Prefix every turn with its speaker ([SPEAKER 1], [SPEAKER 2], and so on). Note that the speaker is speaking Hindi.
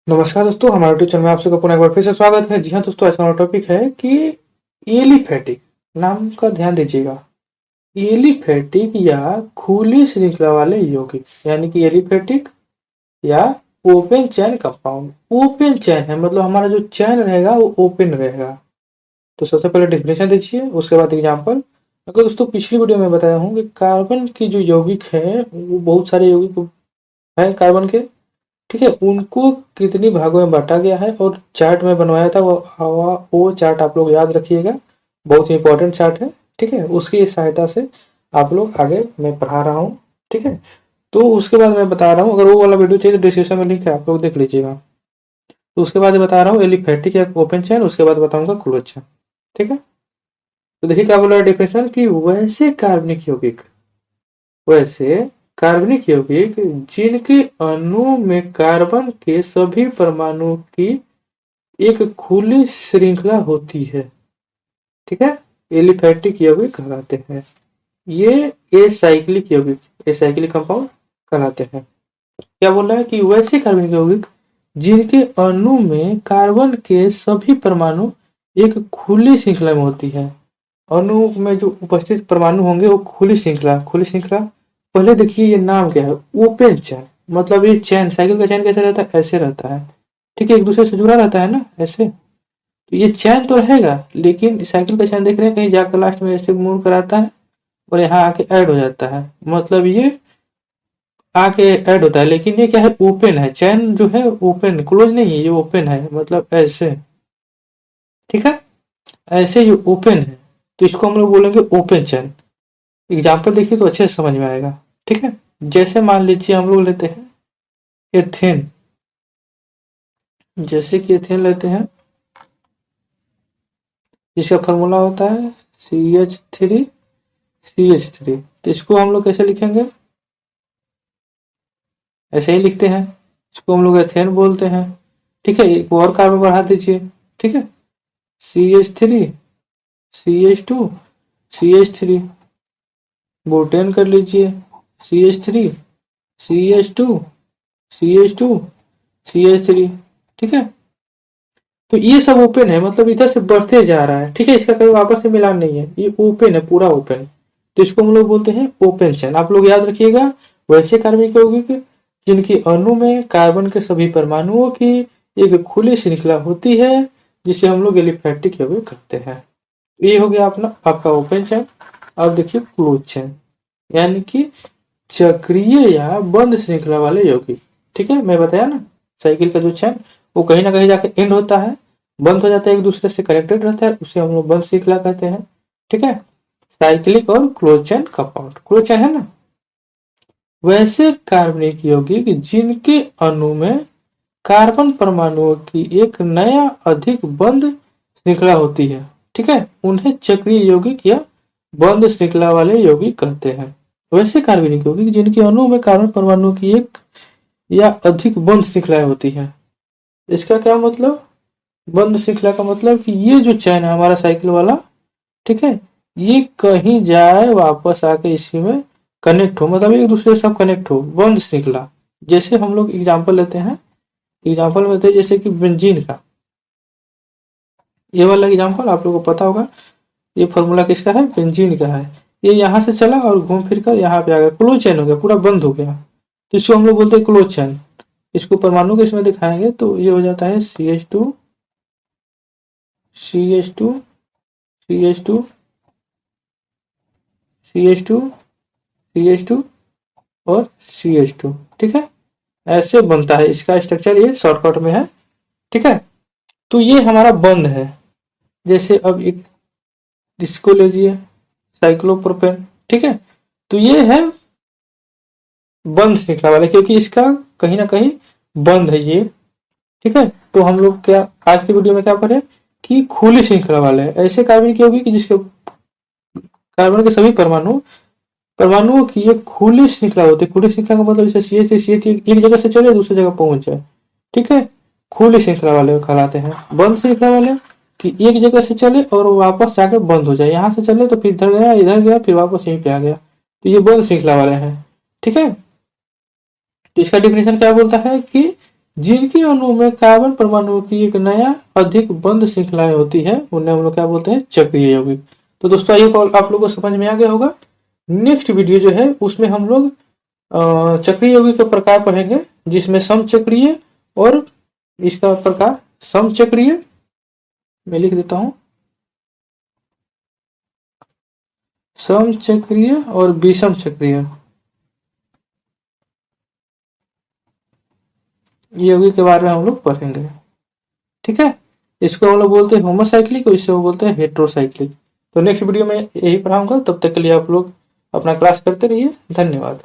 [SPEAKER 1] नमस्कार दोस्तों, हमारे यूट्यूब चैनल में आप सबका पुनः एक बार फिर से स्वागत है। जी हाँ दोस्तों, आज का हमारा टॉपिक है कि एलिफैटिक नाम का ध्यान दीजिएगा। एलिफैटिक या खुली श्रृंखला वाले यौगिक यानी कि एलिफैटिक या ओपन चैन कंपाउंड। ओपन चैन है मतलब हमारा जो चैन रहेगा वो ओपन रहेगा। तो सबसे पहले डेफिनेशन दीजिए, उसके बाद एग्जाम्पल। अगर दोस्तों पिछली वीडियो में बताया हूँ कि कार्बन की जो यौगिक है वो बहुत सारे यौगिक है कार्बन के, ठीक है। उनको कितनी भागों में बांटा गया है और चार्ट में बनवाया था वो चार्ट आप लोग याद रखिएगा, बहुत ही इंपॉर्टेंट चार्ट है, ठीक है। उसकी सहायता से आप लोग आगे मैं पढ़ा रहा हूँ, ठीक है। तो उसके बाद मैं बता रहा हूँ, अगर वो वाला वीडियो चाहिए तो डिस्क्रिप्शन में लिंक है, आप लोग देख लीजिएगा। तो उसके बाद बता रहा हूँ एलिफैटिक या ओपन चैन, उसके बाद बताऊंगा क्लोज चैन, ठीक है। तो देखिए क्या बोल रहा है डिफिनेशन की वैसे कार्बनिक यौगिक जिनके अणु में कार्बन के सभी परमाणु की एक खुली श्रृंखला होती है, ठीक है, एलिफैटिक यौगिक कहलाते हैं। ये एसाइक्लिक कंपाउंड कहलाते हैं। क्या बोल रहा है कि वैसे कार्बनिक यौगिक जिनके अणु में कार्बन के सभी परमाणु एक खुली श्रृंखला में होती है। अणु में जो उपस्थित परमाणु होंगे वो खुली श्रृंखला। पहले देखिए ये नाम क्या है, ओपन चैन। मतलब ये चैन, साइकिल का चैन कैसे रहता है, ऐसे रहता है, ठीक है, एक दूसरे से जुड़ा रहता है ना, ऐसे। तो ये चैन तो रहेगा, लेकिन साइकिल का चैन देख रहे हैं कहीं जाकर लास्ट में ऐसे मूव कराता है और यहाँ आके ऐड हो जाता है। मतलब ये आके ऐड होता है, लेकिन ये क्या है, ओपन है। चैन जो है ओपन, क्लोज नहीं है, ये ओपन है, मतलब ऐसे, ठीक है, ऐसे ये ओपन है। तो इसको हम लोग बोलेंगे ओपन चैन। एग्जाम्पल देखिए तो अच्छे से समझ में आएगा, ठीक है। जैसे मान लीजिए हम लोग लेते हैं एथेन, जैसे कि एथेन लेते हैं, जिसका फॉर्मूला होता है CH3CH3। तो इसको हम लोग कैसे लिखेंगे, ऐसे ही लिखते हैं। इसको हम लोग एथेन बोलते हैं, ठीक है। एक और कार्बन बढ़ा दीजिए, ठीक है, CH3CH2CH3, बोटेन कर लीजिए, CH3CH2CH2CH3, ठीक है। तो ये सब ओपन है, मतलब इधर से बढ़ते जा रहा है, ठीक है। इसका कोई वापस से मिलान नहीं है, ये ओपन है, पूरा ओपन। तो इसको हम लोग बोलते हैं ओपन चैन। आप लोग याद रखिएगा, वैसे कार्बनिक यौगिक जिनकी अणु में कार्बन के सभी परमाणुओं की एक खुली श्रृंखला होती है, जिसे हम लोग एलिफैटिक यौगिक कहते हैं। ये हो गया अपना आपका ओपन चैन। अब देखिए क्लोज चैन, यानी कि चक्रीय या बंद श्रृंखला वाले यौगिक, ठीक है। मैं बताया ना, साइकिल का जो चैन वो कहीं ना कहीं जाकर एंड होता है, बंद हो जाता है, एक दूसरे से कनेक्टेड रहता है, उसे हम लोग बंद श्रृंखला कहते हैं, ठीक है। साइक्लिक और क्लोज चैन कंपाउंड, क्लोज चैन है ना। वैसे कार्बनिक यौगिक जिनके अणु में कार्बन परमाणुओं की एक नया अधिक बंद श्रृंखला होती है, ठीक है, उन्हें चक्रीय यौगिक या बंद श्रृंखला वाले यौगिक कहते हैं। वैसे कार्बनिक यौगिक जिनके अणु में कार्बन परमाणु की एक या अधिक बंद श्रृंखलाएं होती हैं। इसका क्या मतलब, बंद श्रृंखला का मतलब कि ये जो चैन है हमारा साइकिल वाला, ठीक है, ये कहीं जाए वापस आके इसी में कनेक्ट हो, मतलब एक दूसरे से सब कनेक्ट हो, बंद श्रृंखला। जैसे हम लोग एग्जाम्पल लेते हैं, एग्जाम्पल में थे जैसे कि बेंजीन का, ये वाला एग्जाम्पल आप लोगों को पता होगा। ये फॉर्मूला किसका है, बेंजीन का है। ये यहाँ से चला और घूम फिर कर यहाँ पे आ गया, क्लोज चैन हो गया, पूरा बंद हो गया। तो इसको हम लोग बोलते हैं क्लोज चैन। इसको परमाणु के इसमें दिखाएंगे तो ये हो जाता है CH2 CH2 CH2 CH2 CH2 और CH2, ठीक है। ऐसे बनता है इसका स्ट्रक्चर, ये शॉर्टकट में है, ठीक है। तो ये हमारा बंद है। जैसे अब एक इसको ले लीजिए, साइक्लोप्रोपेन, ठीक है। तो ये है बंद श्रृंखला वाले, क्योंकि इसका कहीं ना कहीं बंद है ये, ठीक है। तो हम लोग क्या आज की वीडियो में क्या पढ़े कि खुली श्रृंखला वाले है। ऐसे कार्बन की होगी कि जिसके कार्बन के सभी परमाणुओं की एक खुली श्रृंखला होती है। खुली श्रृंखला का मतलब जैसे CH3 एक जगह से चले दूसरी जगह पहुंच जाए, ठीक है। खुली श्रृंखला वाले कहलाते हैं। बंद श्रृंखला वाले कि एक जगह से चले और वापस जाके बंद हो जाए, यहाँ से चले तो फिर इधर गया फिर वापस यहीं पे आ गया, तो ये बंद श्रृंखला वाले हैं, ठीक है। तो इसका डिफिनेशन क्या बोलता है कि जिनके अणु में कार्बन परमाणु की एक नया अधिक बंद श्रृंखलाएं होती है उन्हें हम लोग क्या बोलते हैं, चक्रीय यौगिक। तो दोस्तों आइए आप लोगों को समझ में आ गया होगा। नेक्स्ट वीडियो जो है उसमें हम लोग चक्रीय यौगिक का प्रकार पढ़ेंगे, जिसमें समचक्रीय और इसका प्रकार समचक्रीय, मैं लिख देता हूं, समचक्रीय और विषम चक्रीय यौगिक के बारे में हम लोग पढ़ेंगे। ठीक है, इसको हम लोग बोलते हैं होमोसाइक्लिक और इससे वो बोलते हैं हेट्रोसाइक्लिक। तो नेक्स्ट वीडियो में यही पढ़ाऊंगा, तब तक के लिए आप लोग अपना क्लास करते रहिए। धन्यवाद।